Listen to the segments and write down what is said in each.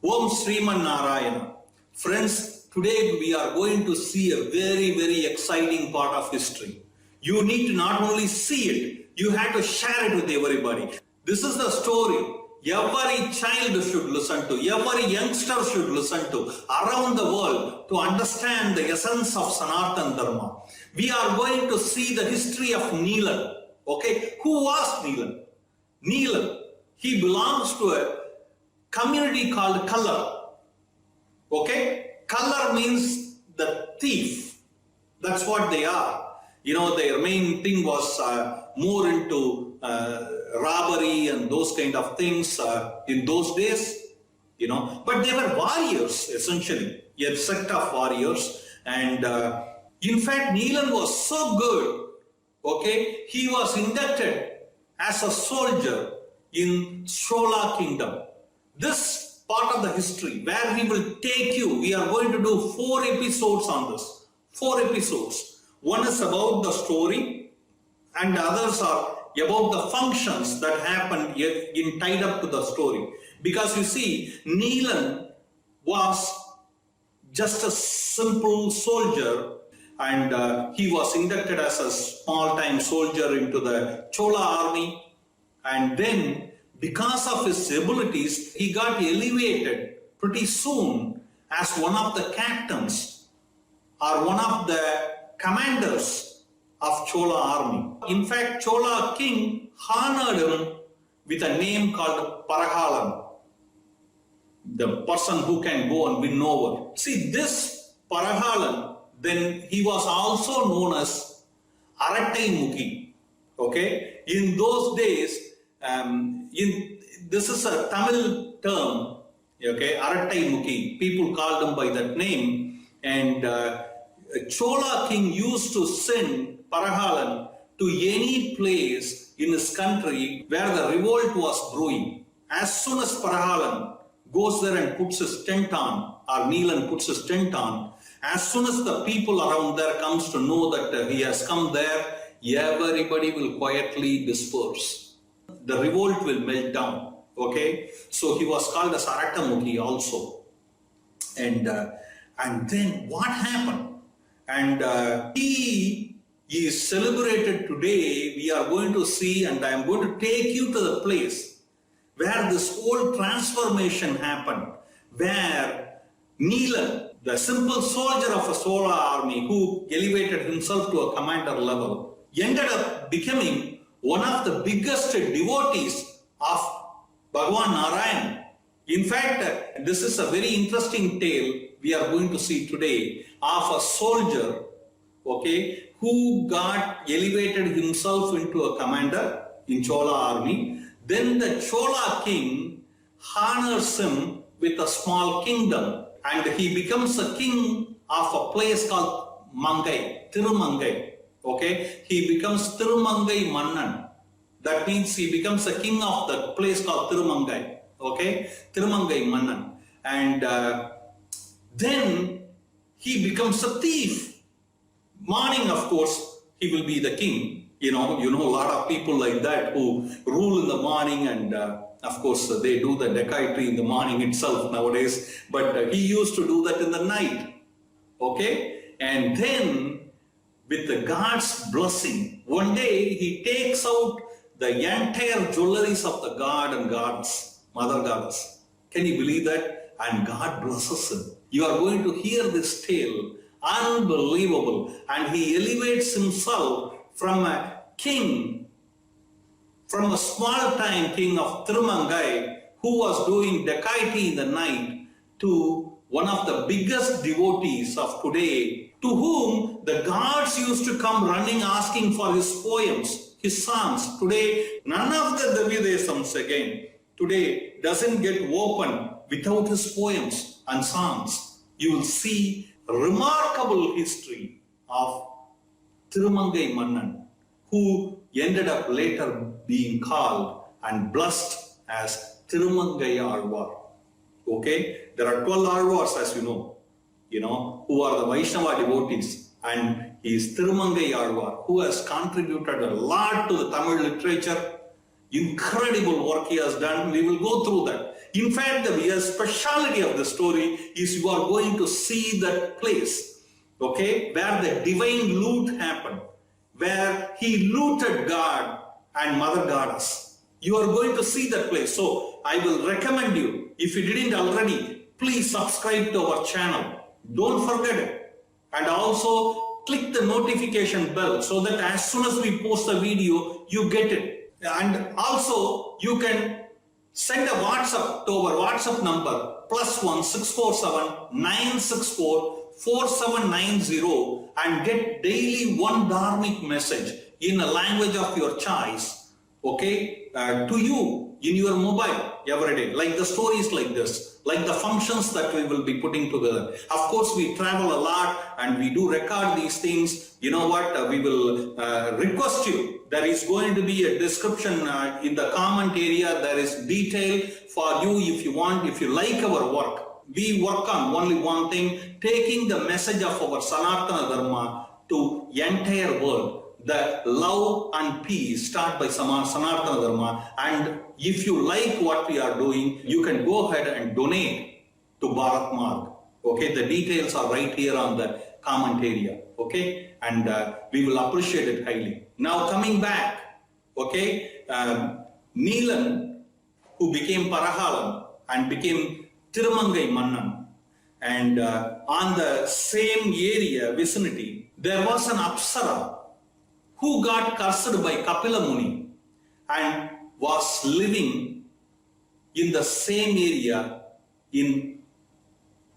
Om Sriman Narayana. Friends, today we are going to see a very exciting part of history. You need to not only see it, you have to share it with everybody. This is the story every child should listen to, every youngster should listen to around the world to understand the essence of Sanatana Dharma. We are going to see the history of Neelan. Okay, who was Neelan? Neelan, he belongs to a community called Color. Okay, Color means the thief. That's what they are. You know, their main thing was more into robbery and those kind of things in those days, you know. But they were warriors, essentially, a sect of warriors. And in fact, Neelan was so good, okay, he was inducted as a soldier in Chola Kingdom. This part of the history where we will take you, we are going to do 4 episodes on this. 4 episodes. One is about the story and the others are about the functions that happened in tied up to the story. Because you see, Neelan was just a simple soldier and he was inducted as a small-time soldier into the Chola army, and then because of his abilities, he got elevated pretty soon as one of the captains or one of the commanders of Chola army. In fact, Chola king honored him with a name called Paragalan, the person who can go and win over. See, this Paragalan, then he was also known as Arattai Mukhi. Okay, in those days, this is a Tamil term, okay, Arattai Mukhi. People called him by that name, and Chola king used to send Paragalan to any place in his country where the revolt was brewing. As soon as Paragalan goes there and puts his tent on, or Neelan puts his tent on, as soon as the people around there comes to know that he has come there, everybody will quietly disperse. The revolt will melt down. Okay, so he was called as Arattamukhi also. And then what happened? And he is celebrated today. We are going to see, and I am going to take you to the place where this whole transformation happened, where Neelan, the simple soldier of a Chola army who elevated himself to a commander level, ended up becoming one of the biggest devotees of Bhagwan Narayana. In fact, this is a very interesting tale we are going to see today of a soldier, okay, who got elevated himself into a commander in Chola army. Then the Chola king honors him with a small kingdom, and he becomes a king of a place called Mangai, Thirumangai. Okay, he becomes Thirumangai Mannan. That means he becomes a king of the place called Thirumangai. Okay, Thirumangai Mannan. And then he becomes a thief. Morning, of course, he will be the king. You know a lot of people like that who rule in the morning, and of course they do the dacoity in the morning itself nowadays. But he used to do that in the night. Okay, and then with the God's blessing, one day he takes out the entire jewelries of the god and gods, mother goddess. Can you believe that? And God blesses him. You are going to hear this tale, unbelievable. And he elevates himself from a king, from a small-time king of Thirumangai, who was doing dacoity in the night, to one of the biggest devotees of today, to whom the gods used to come running asking for his poems, his songs. Today, none of the Devidesams again, today doesn't get open without his poems and songs. You will see a remarkable history of Thirumangai Mannan, who ended up later being called and blessed as Thirumangai Azhwar. Okay, there are 12 Azhwars, as you know, who are the Vaishnava devotees, and he is Thirumangai Azhwar, who has contributed a lot to the Tamil literature. Incredible work he has done. We will go through that. In fact, the speciality of the story is you are going to see that place, okay, where the divine loot happened, where he looted God and Mother Goddess. You are going to see that place. So I will recommend you, if you didn't already, please subscribe to our channel. Don't forget it. And also click the notification bell so that as soon as we post a video, you get it. And also you can send a WhatsApp to our WhatsApp number +1 647 964 4790 and get daily one dharmic message in a language of your choice, okay, to you in your mobile every day, like the stories like this, like the functions that we will be putting together. Of course, we travel a lot and we do record these things. You know what, we will request you. There is going to be a description in the comment area. There is detail for you if you want, if you like our work. We work on only one thing, taking the message of our Sanatana Dharma to entire world. The love and peace start by Sanatana Dharma. And if you like what we are doing, you can go ahead and donate to Bharat Marg. Okay, the details are right here on the comment area. Okay, and we will appreciate it highly. Now coming back, okay, Neelan, who became Parahalan and became Thirumangai Mannan, and on the same area vicinity, there was an Apsara who got cursed by Kapila Muni and was living in the same area in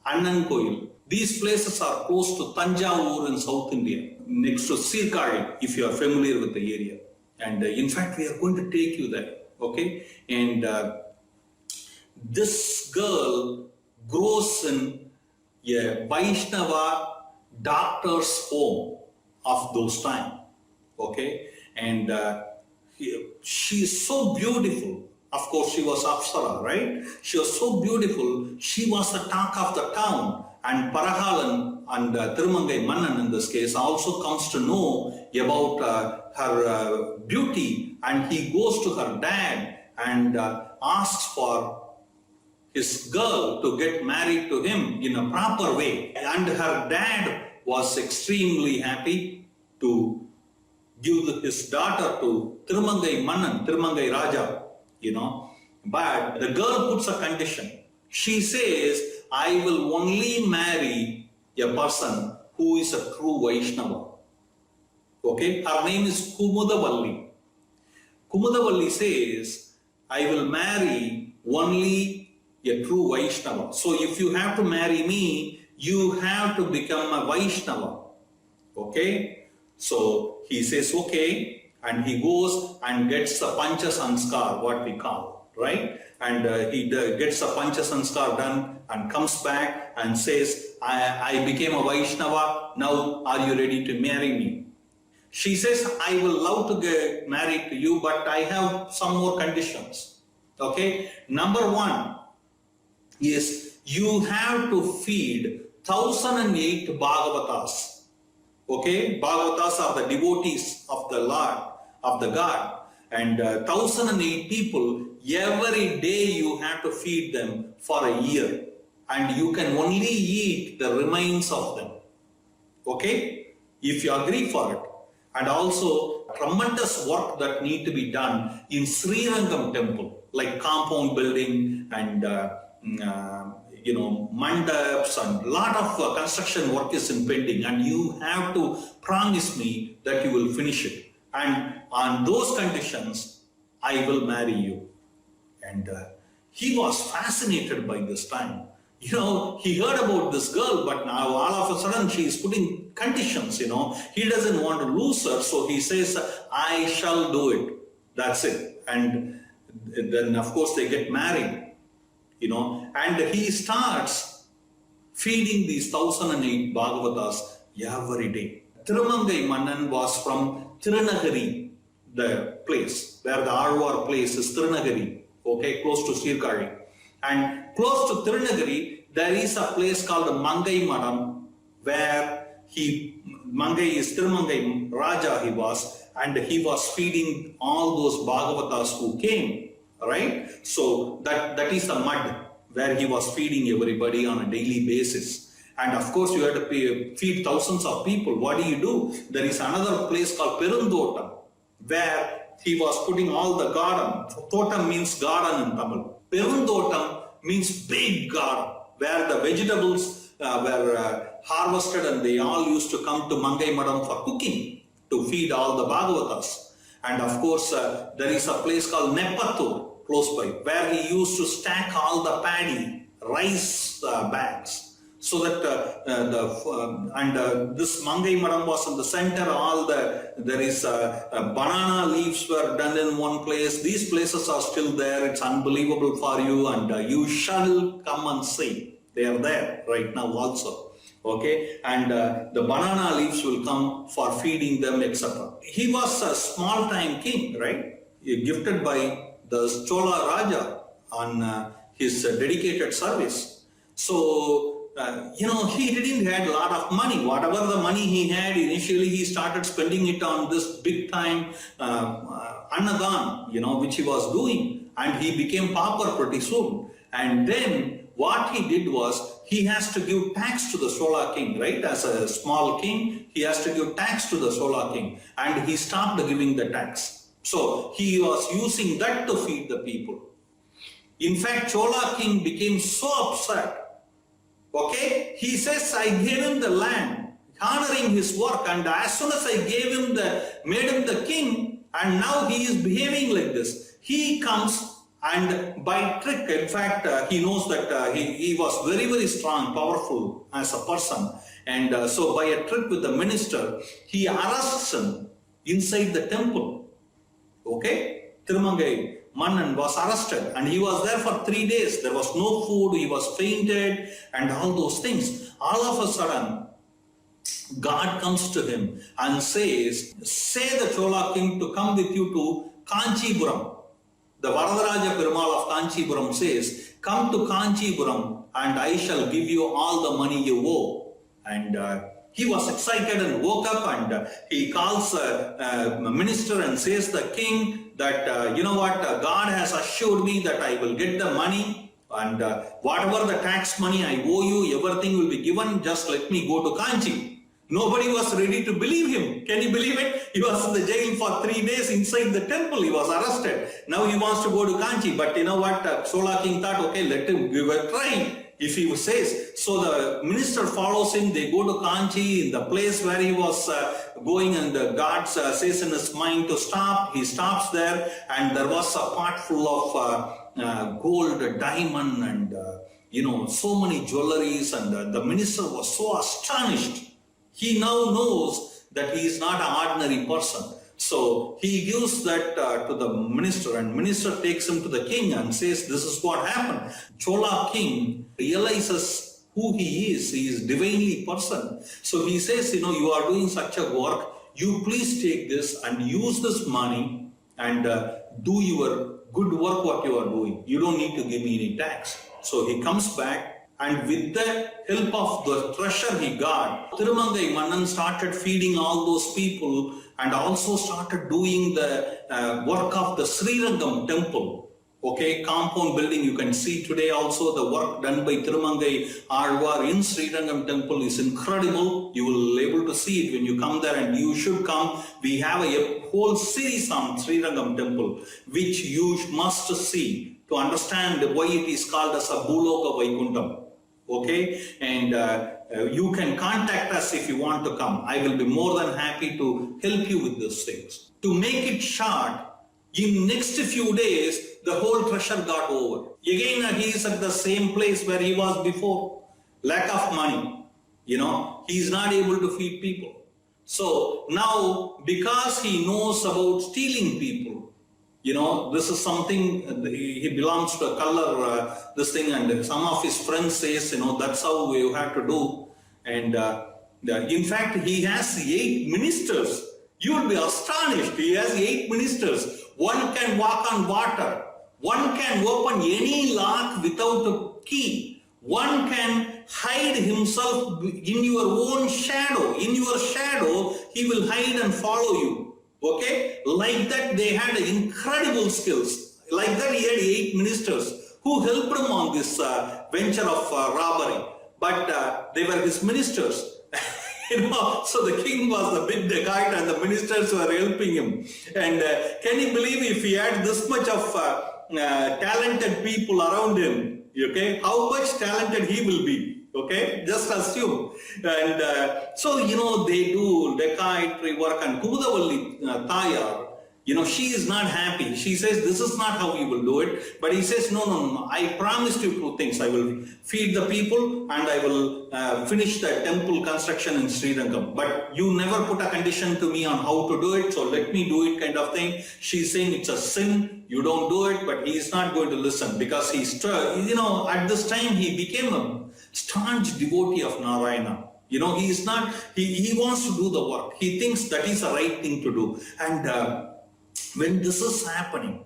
Annankoil. These places are close to Tanjavur in South India, next to Sirkari, if you are familiar with the area. And in fact, we are going to take you there, okay? And this girl grows in a Vaishnava doctor's home of those times, okay? And she is so beautiful. Of course, she was Apsara, right? She was so beautiful. She was the talk of the town. And Parahalan and Thirumangai Mannan in this case also comes to know about her beauty, and he goes to her dad and asks for his girl to get married to him in a proper way. And her dad was extremely happy to give his daughter to Thirumangai Mannan, Thirumangai Raja, you know. But the girl puts a condition. She says, I will only marry a person who is a true Vaishnava. Okay, her name is Kumudavalli. Kumudavalli says, I will marry only a true Vaishnava. So if you have to marry me, you have to become a Vaishnava. Okay, so he says, okay, and he goes and gets the Pancha Sanskar, what we call, right? And he gets the Pancha Sanskar done and comes back and says, I became a Vaishnava, now are you ready to marry me? She says, I will love to get married to you, but I have some more conditions. Okay, number one is you have to feed 1008 Bhagavatas. Okay, Bhagavatas are the devotees of the Lord, of the God, and 1008 people. Every day you have to feed them for a year, and you can only eat the remains of them. Okay, if you agree for it. And also tremendous work that need to be done in Srirangam temple, like compound building and mandaps, and a lot of construction work is impending, and you have to promise me that you will finish it. And on those conditions, I will marry you. And he was fascinated by this time. You know, he heard about this girl, but now all of a sudden she is putting conditions, you know. He doesn't want to lose her, so he says, I shall do it. That's it. And then, of course, they get married, you know. And he starts feeding these 1008 Bhagavatas every day. Thirumangai Mannan was from Tirunagari, the place where the Azhwar place is Tirunagari, okay, close to Sirkari. And close to Tirunagari, there is a place called Mangai Madam, where Mangai is Thirumangai Raja he was, and he was feeding all those Bhagavatas who came. right? So that is the mud where he was feeding everybody on a daily basis. And of course, you have to feed thousands of people. What do? There is another place called Perundotam, where he was putting all the garden. Totam means garden in Tamil. Perundotam means big garden, where the vegetables were harvested, and they all used to come to Mangai Madam for cooking to feed all the Bhagavatas. And of course, there is a place called Nepattur close by, where he used to stack all the paddy, rice bags. So that this Mangai Madam was in the center. There is banana leaves were done in one place. These places are still there. It's unbelievable for you, and you shall come and see. They are there right now also. Okay, and the banana leaves will come for feeding them, etc. He was a small-time king, right? Gifted by the Chola Raja on his dedicated service. So. He didn't have a lot of money. Whatever the money he had, initially he started spending it on this big time Annadan, which he was doing. And he became pauper pretty soon. And then what he did was, he has to give tax to the Chola king, right? As a small king, he has to give tax to the Chola king. And he stopped giving the tax. So he was using that to feed the people. In fact, Chola king became so upset. Okay, he says, I gave him the land, honoring his work, and as soon as I made him the king, and now he is behaving like this. He comes and by trick, in fact, he knows that he was very, very strong, powerful as a person. And so by a trick with the minister, he arrests him inside the temple. Okay, Thirumangai Mannan was arrested, and he was there for 3 days. There was no food, he was fainted, and all those things. All of a sudden, God comes to him and says, say the Chola king to come with you to Kanchipuram. The Vedha Rajapuram of Kanchipuram says, come to Kanchipuram and I shall give you all the money you owe. And he was excited and woke up, and he calls a minister and says the king that, God has assured me that I will get the money, and whatever the tax money I owe you, everything will be given, just let me go to Kanchi. Nobody was ready to believe him. Can you believe it? He was in the jail for 3 days inside the temple. He was arrested. Now he wants to go to Kanchi. But you know what? Chola king thought, okay, let him give a try. If he says, so the minister follows him, they go to Kanchi, in the place where he was going, and God says in his mind to stop. He stops there, and there was a pot full of gold, diamond, and so many jewelries, and the minister was so astonished. He now knows that he is not an ordinary person. So he gives that to the minister, and minister takes him to the king and says, this is what happened. Chola king realizes who he is. He is divinely person. So he says, you are doing such a work. You please take this and use this money and do your good work what you are doing. You don't need to give me any tax. So he comes back, and with the help of the treasure he got, Thirumangai Mannan started feeding all those people, and also started doing the work of the Srirangam temple. Okay, compound building. You can see today also the work done by Thirumangai Azhwar in Srirangam temple is incredible. You will be able to see it when you come there, and you should come. We have a whole series on Srirangam temple, which you must see to understand why it is called as a Bhuloka Vaikuntham. Okay, and you can contact us if you want to come. I will be more than happy to help you with these things. To make it short, in next few days, the whole treasure got over. Again, he is at the same place where he was before. Lack of money. He is not able to feed people. So now, because he knows about stealing people, this is something, he belongs to a color, this thing, and some of his friends says, that's how you have to do. And in fact, he has 8 ministers. You will be astonished. He has 8 ministers. One can walk on water. One can open any lock without a key. One can hide himself in your own shadow. In your shadow, he will hide and follow you. Okay, like that they had incredible skills. Like that, he had 8 ministers who helped him on this venture of robbery. But they were his ministers. So the king was the big dacoit and the ministers were helping him. And can you believe if he had this much of talented people around him, okay, how much talented he will be, okay, just assume. And so, they do dacoitry work, and Kumudavalli Tayar, she is not happy. She says, this is not how we will do it. But he says, no, I promised you 2 things. I will feed the people and I will finish the temple construction in Srirangam. But you never put a condition to me on how to do it, so let me do it, kind of thing. She's saying it's a sin, you don't do it, but he is not going to listen because he's, at this time he became a staunch devotee of Narayana. He is not, he wants to do the work. He thinks that is the right thing to do. And when this is happening,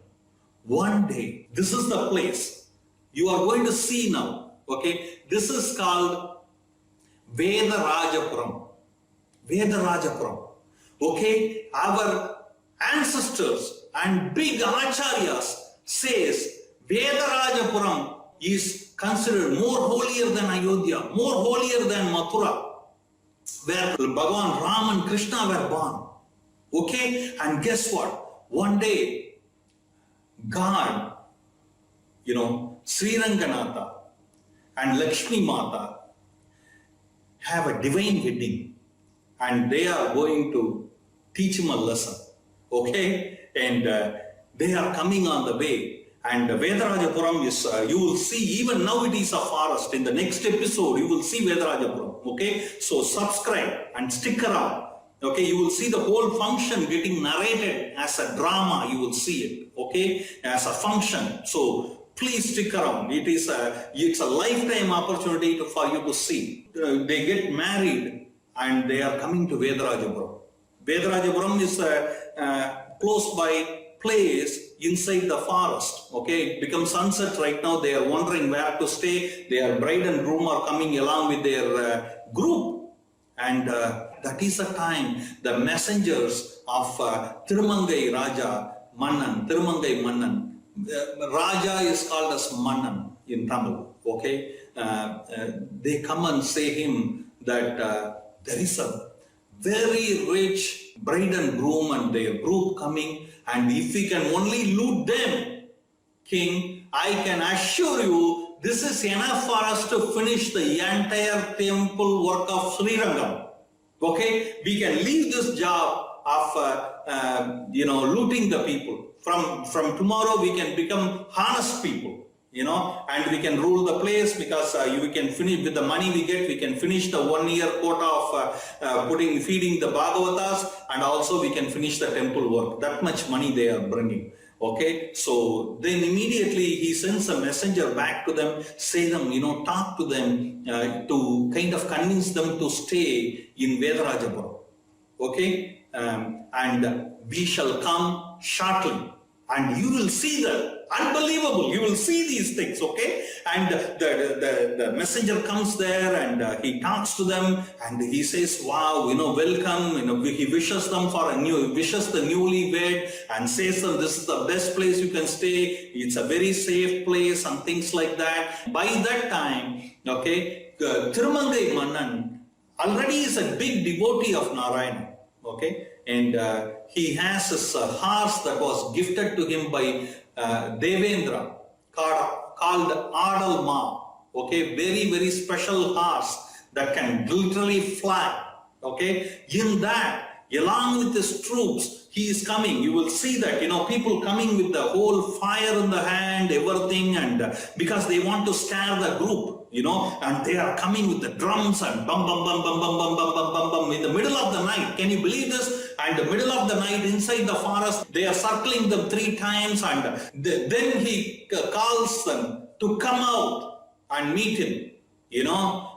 one day, this is the place you are going to see now, okay? This is called Vedha Rajapuram. Vedha Rajapuram, okay? Our ancestors and big acharyas says Vedha Rajapuram is considered more holier than Ayodhya, more holier than Mathura, where Bhagavan Ram and Krishna were born, okay? And guess what? One day, God, Sri Ranganatha and Lakshmi Mata have a divine wedding, and they are going to teach him a lesson, okay? And they are coming on the way. And Vedha Rajapuram is, you will see, even now it is a forest. In the next episode, you will see Vedha Rajapuram, okay? So subscribe and stick around. Okay, you will see the whole function getting narrated as a drama. You will see it, okay, as a function. So please stick around. It's a lifetime opportunity for you to see. They get married and they are coming to Vedha Rajapuram. Vedha Rajapuram is a close by place inside the forest. Okay, it becomes sunset right now. They are wondering where to stay. Their bride and groom are coming along with their group, and that is the time the messengers of Thirumangai Raja Mannan, Thirumangai Mannan. Raja is called as Mannan in Tamil. Okay, they come and say him that there is a very rich bride and groom and their group coming, and if we can only loot them, king, I can assure you this is enough for us to finish the entire temple work of Srirangam. Okay, we can leave this job of looting the people. From tomorrow we can become honest people, and we can rule the place because we can finish with the money we get. We can finish the 1 year quota of feeding the Bhagavatas, and also we can finish the temple work. That much money they are bringing. Okay, so then immediately he sends a messenger back to them, say them, talk to them to kind of convince them to stay in Vedha Rajapuram. Okay, and we shall come shortly, and you will see that. Unbelievable, you will see these things, okay? And the messenger comes there and he talks to them and he says, wow, welcome, he wishes them wishes the newlywed and says that this is the best place you can stay, it's a very safe place and things like that. By that time, okay, Thirumangai Mannan already is a big devotee of Narayana, okay? And he has this horse that was gifted to him by Devendra called Adal Ma, okay, very, very special horse that can literally fly, okay. In that, along with his troops, he is coming. You will see that, people coming with the whole fire in the hand, everything, and because they want to scare the group, and they are coming with the drums and bum, bum, bum, bum, bum, bum, bum, bum, bum, bum, in the middle of the night. Can you believe this? And the middle of the night, inside the forest, they are circling them 3 times, and then he calls them to come out and meet him,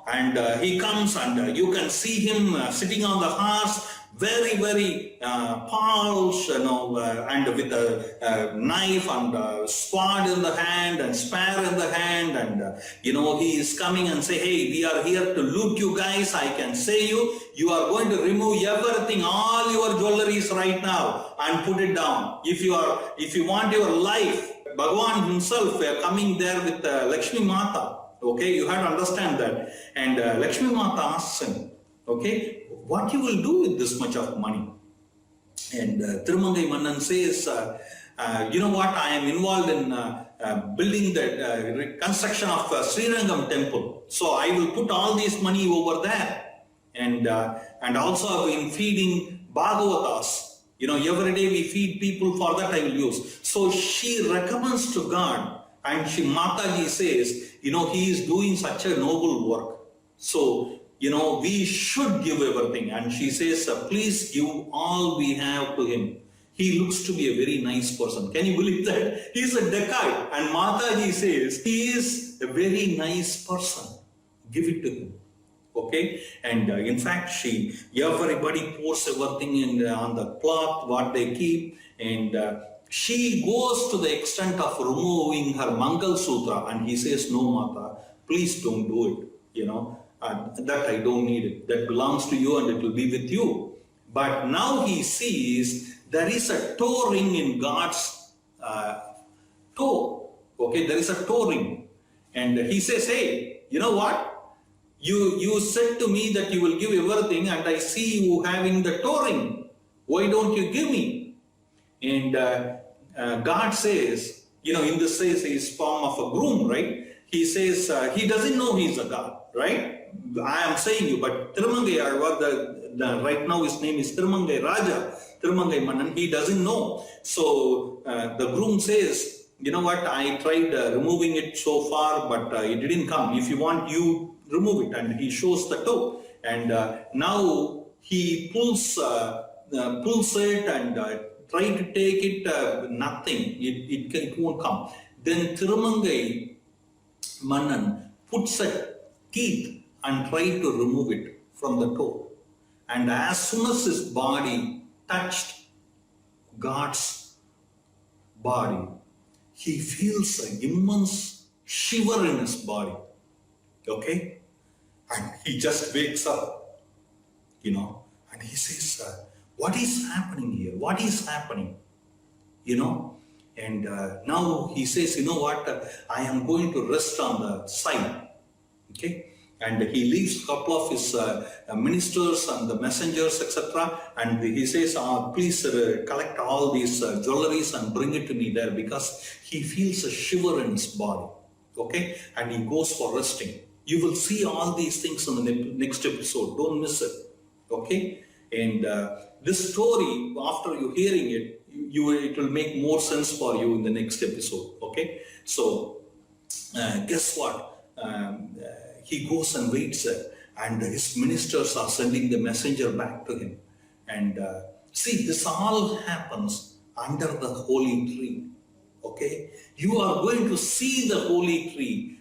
and he comes and you can see him sitting on the horse, very, very polished, and with a knife and sword in the hand and spear in the hand, and he is coming and say, hey, we are here to loot you guys. I can say you are going to remove everything, all your jewelries right now, and put it down. If you want your life Bhagavan himself coming there with Lakshmi Mata. Okay, you have to understand that. And Lakshmi Mata asks him, okay, what you will do with this much of money? And Thirumangai Mannan says, you know what, I am involved in building the construction of Srirangam temple. So I will put all this money over there. And also I've been feeding Bhagavatas. You know, every day we feed people, for that I will use. So she recommends to God, and Mataji says, you know, he is doing such a noble work. So, you know, we should give everything. And she says, please give all we have to him. He looks to be a very nice person. Can you believe that? He's a dacoit. And Mataji says, he is a very nice person. Give it to him. Okay, and in fact, everybody pours everything on the cloth, what they keep, and she goes to the extent of removing her Mangal Sutra, and he says, no, Mata, please don't do it, you know, that I don't need it, that belongs to you and it will be with you. But now he sees there is a toe ring in God's toe, okay, there is a toe ring, and he says, hey, you know what? You said to me that you will give everything, and I see you having the toe ring. Why don't you give me? And God says, you know, in this case, he's form of a groom, right? He says, he doesn't know he's a God, right? I am saying you, but Thirumangai Azhwar, right now his name is Thirumangai Raja, Thirumangai Mannan, he doesn't know. So the groom says, you know what, I tried removing it so far, but it didn't come. If you want, you remove it. And he shows the toe. And now he pulls it and try to take it, nothing. It won't come. Then Thirumangai Mannan puts a teeth and try to remove it from the toe. And as soon as his body touched God's body, he feels an immense shiver in his body. Okay? And he just wakes up, you know, and he says, what is happening here? What is happening? You know? And now he says, you know what? I am going to rest on the side. Okay? And he leaves a couple of his ministers and the messengers, etc. And he says, please collect all these jewelries and bring it to me there, because he feels a shiver in his body. Okay? And he goes for resting. You will see all these things in the next episode. Don't miss it. Okay? And this story, after you hearing it, it will make more sense for you in the next episode. Okay? So, guess what? He goes and waits, and his ministers are sending the messenger back to him. And see, this all happens under the holy tree. Okay? You are going to see the holy tree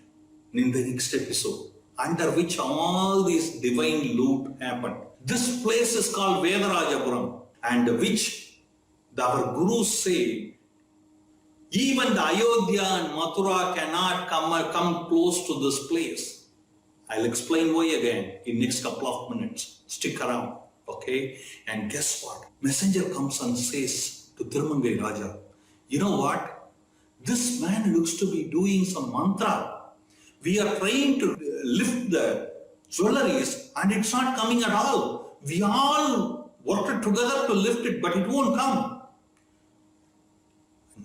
in the next episode, under which all this divine loot happened. This place is called Vedha Rajapuram, and which our gurus say, even the Ayodhya and Mathura cannot come close to this place. I'll explain why again in next couple of minutes. Stick around, okay? And guess what? Messenger comes and says to Thirumangai Raja, you know what? This man looks to be doing some mantra. We are trying to lift the jewelries and it's not coming at all. We all worked together to lift it, but it won't come.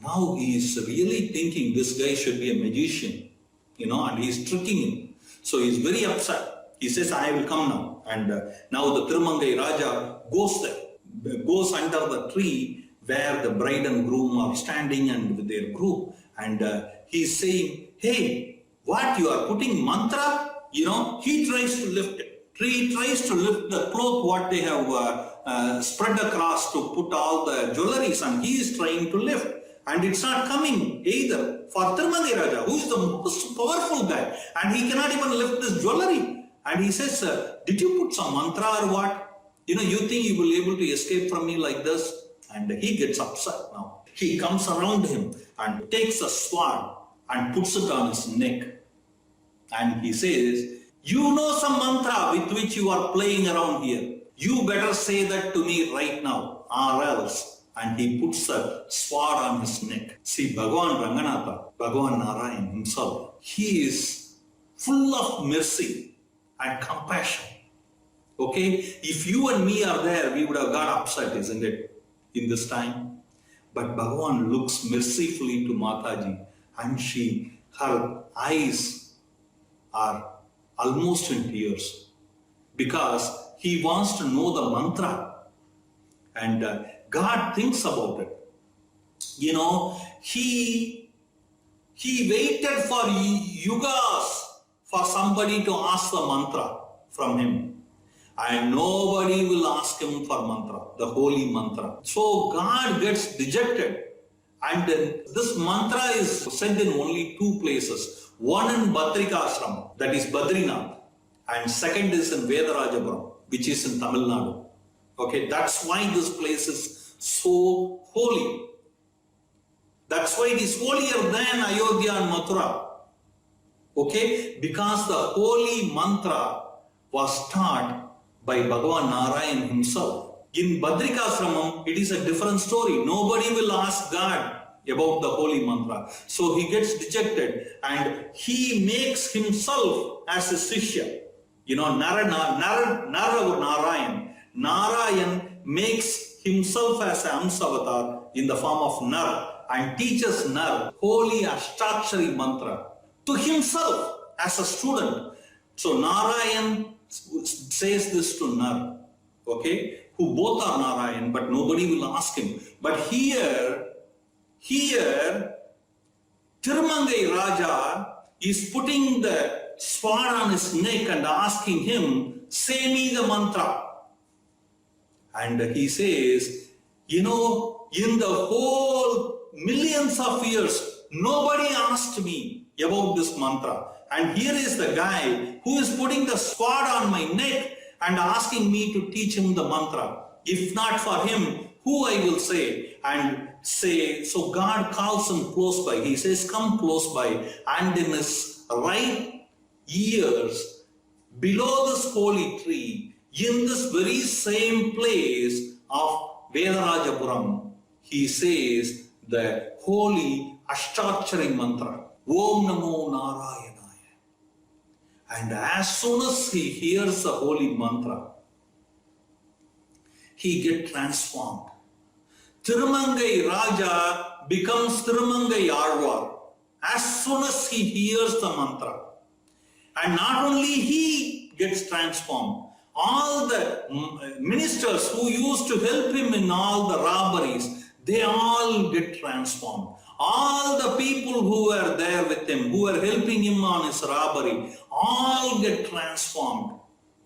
Now he is really thinking this guy should be a magician, you know, and he is tricking him. So he is very upset. He says, I will come now. And now the Thirumangai Raja goes there, goes under the tree where the bride and groom are standing and with their group. And he is saying, hey, what, you are putting mantra? You know, he tries to lift it. He tries to lift the cloth what they have spread across to put all the jewelries, and he is trying to lift. And it's not coming either. For Thirumangai Raja, who is the most powerful guy, and he cannot even lift this jewelry. And he says, did you put some mantra or what? You know, you think you will be able to escape from me like this? And he gets upset now. He comes around him and takes a sword and puts it on his neck. And he says, you know some mantra with which you are playing around here. You better say that to me right now, or else and he puts a sword on his neck. See, Bhagavan Ranganatha, Bhagavan Narayana himself, he is full of mercy and compassion. Okay, if you and me are there, we would have got upset, isn't it, in this time? But Bhagavan looks mercifully to Mataji, and her eyes are almost in tears because he wants to know the mantra. And God thinks about it. You know, he waited for yugas for somebody to ask the mantra from him. And nobody will ask him for mantra, the holy mantra. So God gets dejected. And this mantra is sent in only two places. One in Badrikashram, that is Badrinath. And second is in Vedha Rajapuram, which is in Tamil Nadu. Okay, that's why this place is so holy. That's why it is holier than Ayodhya and Mathura. Okay, because the holy mantra was taught by Bhagavan Narayana himself. In Badrikashramam, it is a different story. Nobody will ask God about the holy mantra. So he gets dejected and he makes himself as a Sishya. You know, Narayan makes himself as an Amsavatar in the form of Nar and teaches Nar holy Ashtakshari mantra to himself as a student. So Narayan says this to Nar, okay, who both are Narayan, but nobody will ask him. But here, Thirumangai Raja is putting the sword on his neck and asking him, say me the mantra. And he says, you know, in the whole millions of years, nobody asked me about this mantra. And here is the guy who is putting the sword on my neck and asking me to teach him the mantra. If not for him, who I will say? And say, so God calls him close by. He says, come close by. And in his right ears, below this holy tree, in this very same place of Vedha Rajapuram, he says the holy Ashtakshari mantra, Om Namo Narayana. And as soon as he hears the holy mantra, he gets transformed. Thirumangai Raja becomes Thirumangai Azhwar as soon as he hears the mantra. And not only he gets transformed, all the ministers who used to help him in all the robberies, they all get transformed. All the people who were there with him, who were helping him on his robbery, all get transformed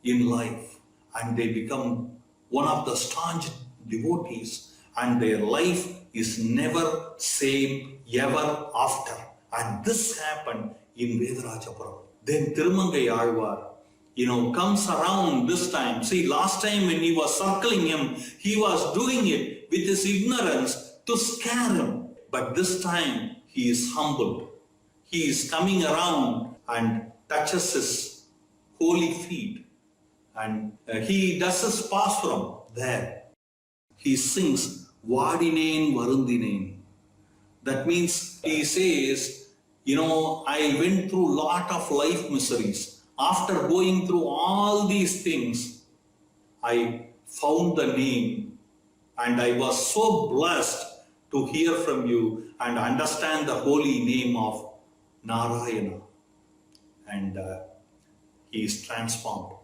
in life. And they become one of the staunch devotees. And their life is never same ever after. And this happened in Vedha Rajapuram. Then Thirumangai Azhwar, you know, comes around this time. See, last time when he was circling him, he was doing it with his ignorance to scare him. But this time he is humbled. He is coming around and touches his holy feet. And he does his pasparam there. He sings, Vadinen Varundinen. That means he says, you know, I went through a lot of life miseries. After going through all these things, I found the name and I was so blessed to hear from you and understand the holy name of Narayana. And he is transformed.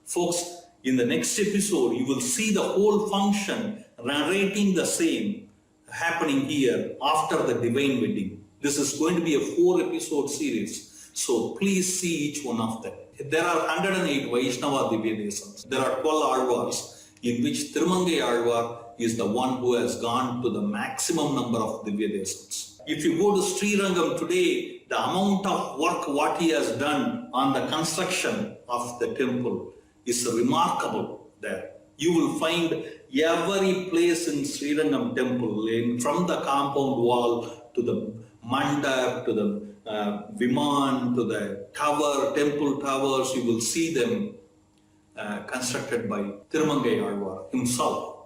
Folks, in the next episode, you will see the whole function narrating the same happening here after the divine wedding. This is going to be a 4-episode series. So please see each one of them. There are 108 Vaishnava Divya Desams. There are 12 Azhwars, in which Thirumangai Azhwar is the one who has gone to the maximum number of Divya Desams. If you go to Srirangam today, the amount of work what he has done on the construction of the temple is remarkable there. You will find every place in Srirangam temple, from the compound wall to the mandap, to the Viman, to the tower, temple towers, you will see them constructed by Thirumangai Azhwar himself.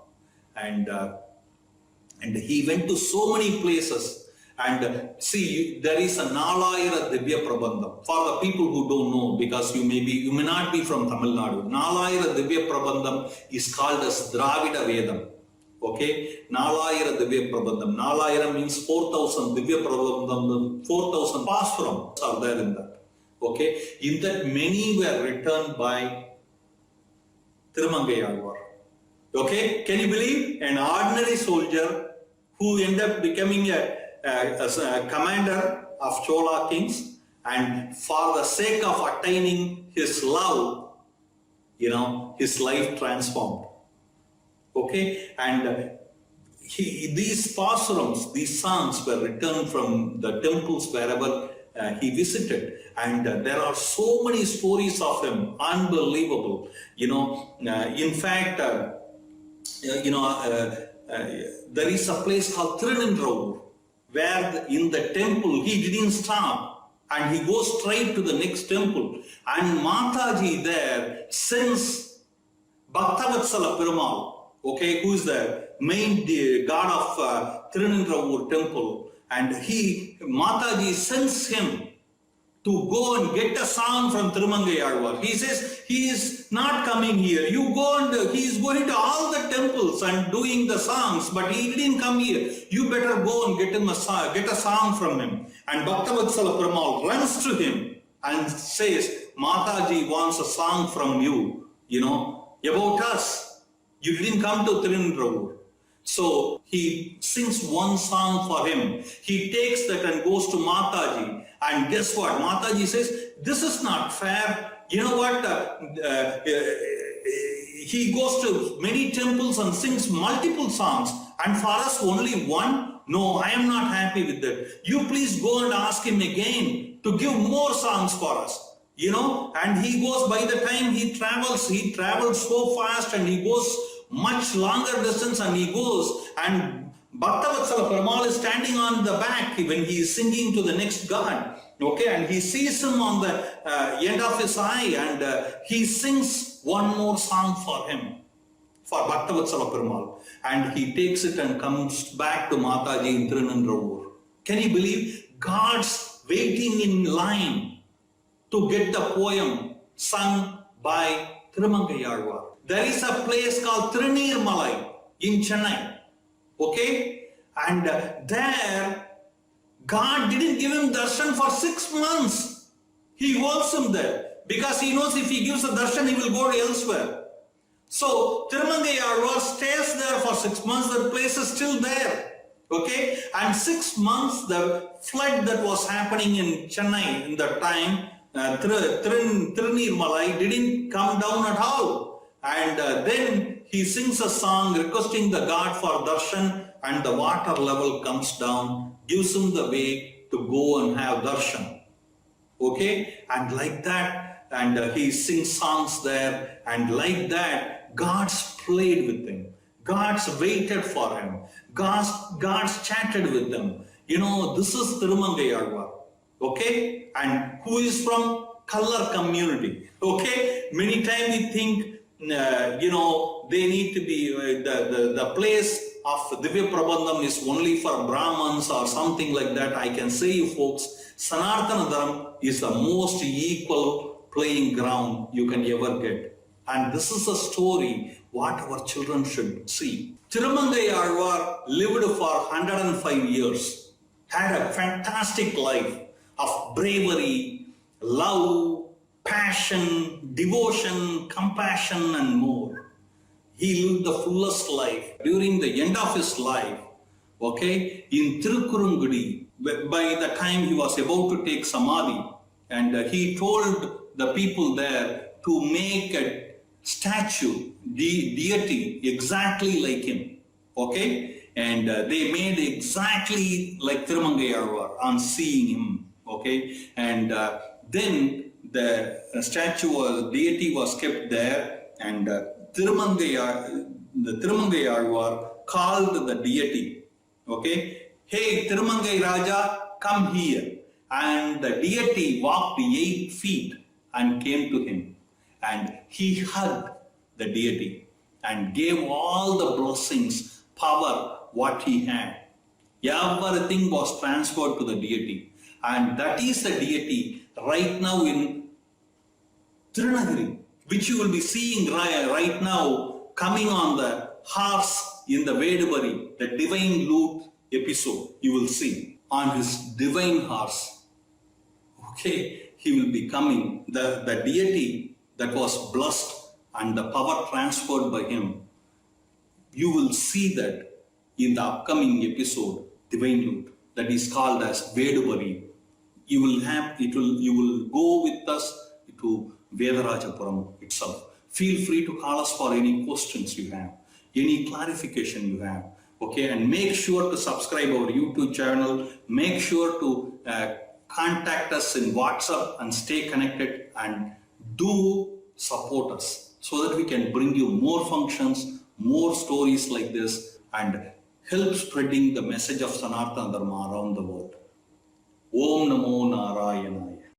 And And he went to so many places. And see, there is a Nalayira Divya Prabandham. For the people who don't know, because you may not be from Tamil Nadu, Nalayira Divya Prabandham is called as Dravida Vedam. Okay, Nalayira Divya Prabandham. Nalayira means 4,000 Divya Prabandham, 4,000 Paswarams are there in that. Okay, in that many were written by Thirumangai Azhwar. Okay, can you believe? An ordinary soldier who ended up becoming a commander of Chola kings, and for the sake of attaining his love, his life transformed. Okay, and these pasarams, these songs were written from the temples wherever he visited, and there are so many stories of him, unbelievable. In fact, there is a place called Thirumangai, where in the temple he didn't stop and he goes straight to the next temple, and Mataji there sends Bhaktavatsala Perumal, okay, who is the main god of Thirumangai temple, and Mataji sends him to go and get a song from Thirumangai Azhwar. He says he is not coming here. You go and he is going to all the temples and doing the songs, but he didn't come here. You better go and get a song from him. And Bhaktavatsala Perumal runs to him and says, Mataji wants a song from you, about us. You didn't come to Thirumangai. So he sings one song for him. He takes that and goes to Mataji. And guess what? Mataji says, this is not fair. You know what? He goes to many temples and sings multiple songs. And for us only one? No, I am not happy with that. You please go and ask him again to give more songs for us. And he goes, by the time he travels so fast, and he goes much longer distance, and he goes, and Bhaktavatsala Perumal is standing on the back when he is singing to the next god. Okay, and he sees him on the end of his eye, and he sings one more song for him, for Bhaktavatsala Perumal. And he takes it and comes back to Mataji in Thirumangai. Can you believe? God's waiting in line to get the poem sung by Thirumangai Azhwar. There is a place called Thirumangai in Chennai. Okay? And there, God didn't give him darshan for 6 months. He wants him there because he knows if he gives a darshan, he will go elsewhere. So Thirumangai Azhwar stays there for 6 months. The place is still there. Okay? And 6 months, the flood that was happening in Chennai in that time, Thirumangai didn't come down at all. And then he sings a song requesting the God for darshan, and the water level comes down, gives him the way to go and have darshan. Okay? And like that, and he sings songs there, and like that, God's played with him. God's waited for him. God's chatted with them. This is Thirumangai Azhwar. Okay? And who is from Kallar community. Okay? Many times we think, they need to be, the place of Divya Prabandham is only for Brahmins or something like that. I can say you folks, Sanatana Dharam is the most equal playing ground you can ever get. And this is a story what our children should see. Thirumangai Azhwar lived for 105 years, had a fantastic life of bravery, love, passion, devotion, compassion, and more. He lived the fullest life. During the end of his life, okay, in Tirukurungudi, by the time he was about to take Samadhi, and he told the people there to make a statue, deity, exactly like him. Okay? And they made exactly like Thirumangai Azhwar on seeing him. Okay? And then the deity was kept there, and the Thirumangai Azhwar called the deity. Okay? Hey, Thirumangai Raja, come here. And the deity walked 8 feet and came to him. And he hugged the deity and gave all the blessings, power, what he had. Everything was transferred to the deity. And that is the deity right now in Tirunagari, which you will be seeing right now coming on the horse in the Vedabari, the divine lute episode. You will see on his divine horse. Okay, he will be coming, the deity that was blessed and the power transferred by him. You will see that in the upcoming episode, divine lute, that is called as Vedabari. You will go with us to Vedha Rajapuram itself. Feel free to call us for any questions you have, any clarification you have. Okay, and make sure to subscribe our YouTube channel. Make sure to contact us in WhatsApp and stay connected, and do support us so that we can bring you more functions, more stories like this, and help spreading the message of Sanatana Dharma around the world. Om Namo Narayana.